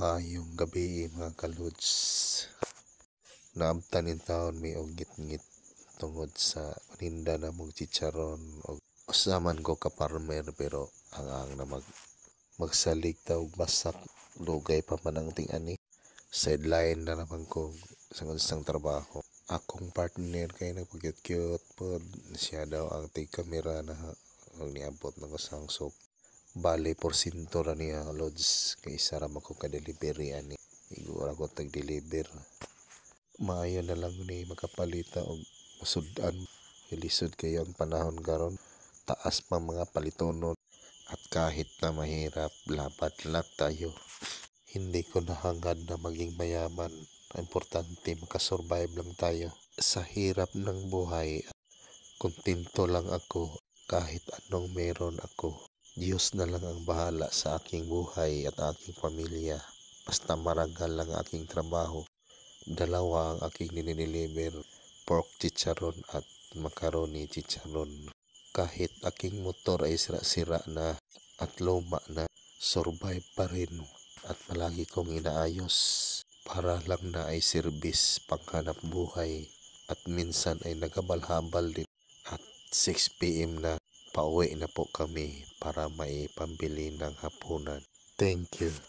Maayong gabi mga kalods. Naabtanin taon may og ngit-ngit tungod sa paninda na mong chicharon o usaman ko ka farmer pero ang na magsalig ta og basak dugay pa man ang ting-ani. Sideline na naman ko sa isang trabaho. Akong partner kay nagpagyut-gyut pod siya daw ang tig-camera na ang niabot ng usang soap. Bali porsinto ra niya lods kay isa ra man ko ka-delivery ani. Igura ko tag-deliver. Maayo na lang ni makapalita og sudan. Ilisod kayo ang panahon karon. Taas pa mga palitonon at kahit na mahirap lapat lang tayo. Hindi ko nahangad na maging mayaman. Importante makasurvive lang tayo. Sa hirap ng buhay, kontento lang ako kahit anong meron ako. Diyos na lang ang bahala sa aking buhay at aking pamilya. Basta marangal lang aking trabaho. Dalawa ang aking dinideliver, pork chicharon at macaroni chicharon. Kahit aking motor ay sira-sira na at luma na, survive pa rin at palagi kong inaayos. Para lang na ay service panghanap buhay at minsan ay nagabalhabal din. At 6 PM na pauwi na po kami para maipambili ng hapunan. Thank you.